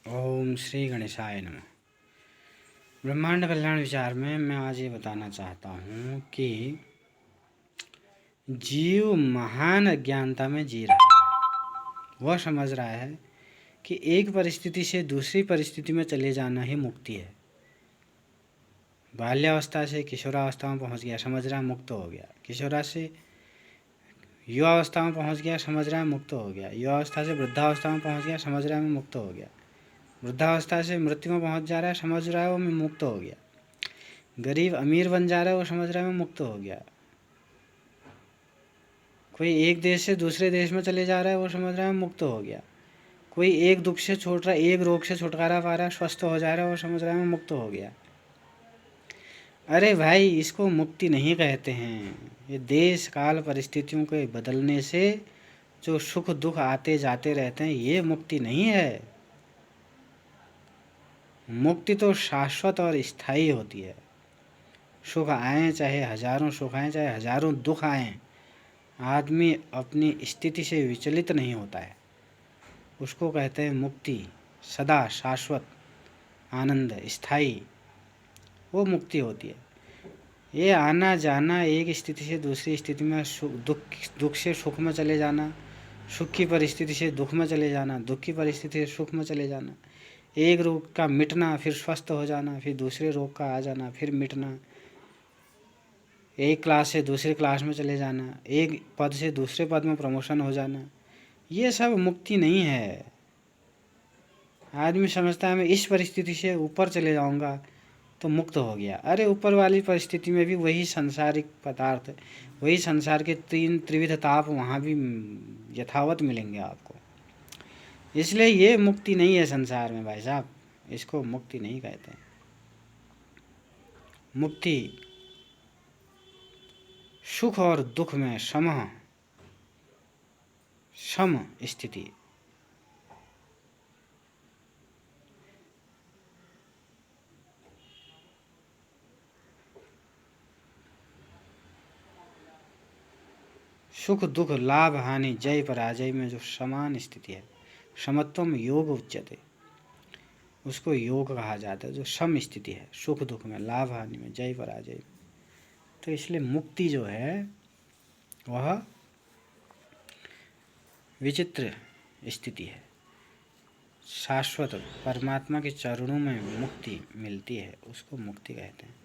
ओम श्री गणेशाय नमः। ब्रह्मांड कल्याण विचार में मैं आज ये बताना चाहता हूँ कि जीव महान अज्ञानता में जी रहा है। वह समझ रहा है कि एक परिस्थिति से दूसरी परिस्थिति में चले जाना ही मुक्ति है। बाल्यावस्था से किशोरावस्था में पहुँच गया, समझ रहा है मुक्त हो गया। किशोरा से युवावस्था में पहुँच गया, समझ रहा है मुक्त हो गया। युवावस्था से वृद्धावस्था में पहुँच गया, समझ रहा है मैं मुक्त हो गया। वृद्धावस्था से मृत्यु में पहुँच जा रहा है, समझ रहा है वो मैं मुक्त हो गया। गरीब अमीर बन जा रहा है, वो समझ रहा है मैं मुक्त हो गया। कोई एक देश से दूसरे देश में चले जा रहा है, वो समझ रहा है मैं मुक्त हो गया। कोई एक दुख से छूट रहा है, एक रोग से छुटकारा पा रहा है, स्वस्थ हो जा रहा है, वो समझ रहा है मैं मुक्त हो गया। अरे भाई, इसको मुक्ति नहीं कहते हैं। ये देश काल परिस्थितियों के बदलने से जो सुख दुख आते जाते रहते हैं, ये मुक्ति नहीं है। मुक्ति तो शाश्वत और स्थायी होती है। सुख आए चाहे हजारों सुख आए, चाहे हजारों दुख आए, आदमी अपनी स्थिति से विचलित नहीं होता है। उसको कहते हैं मुक्ति। सदा शाश्वत आनंद स्थायी, वो मुक्ति होती है। ये आना जाना, एक स्थिति से दूसरी स्थिति में, दुख से सुख में चले जाना, सुख की परिस्थिति से दुख में चले जाना, दुख की परिस्थिति से सुख में चले जाना, एक रोग का मिटना, फिर स्वस्थ हो जाना, फिर दूसरे रोग का आ जाना, फिर मिटना, एक क्लास से दूसरे क्लास में चले जाना, एक पद से दूसरे पद में प्रमोशन हो जाना, ये सब मुक्ति नहीं है। आदमी समझता है मैं इस परिस्थिति से ऊपर चले जाऊंगा तो मुक्त हो गया। अरे ऊपर वाली परिस्थिति में भी वही सांसारिक पदार्थ, वही संसार के तीन त्रिविध ताप वहाँ भी यथावत मिलेंगे आपको। इसलिए ये मुक्ति नहीं है संसार में भाई साहब, इसको मुक्ति नहीं कहते हैं। मुक्ति सुख और दुख में सम स्थिति। सुख दुख लाभ हानि जय पराजय में जो समान स्थिति है, समत्वम योग उच्यते, उसको योग कहा जाता है। जो सम स्थिति है, सुख दुख में, लाभ हानि में, जय पराजय में। तो इसलिए मुक्ति जो है वह विचित्र स्थिति है। शाश्वत परमात्मा के चरणों में मुक्ति मिलती है, उसको मुक्ति कहते हैं।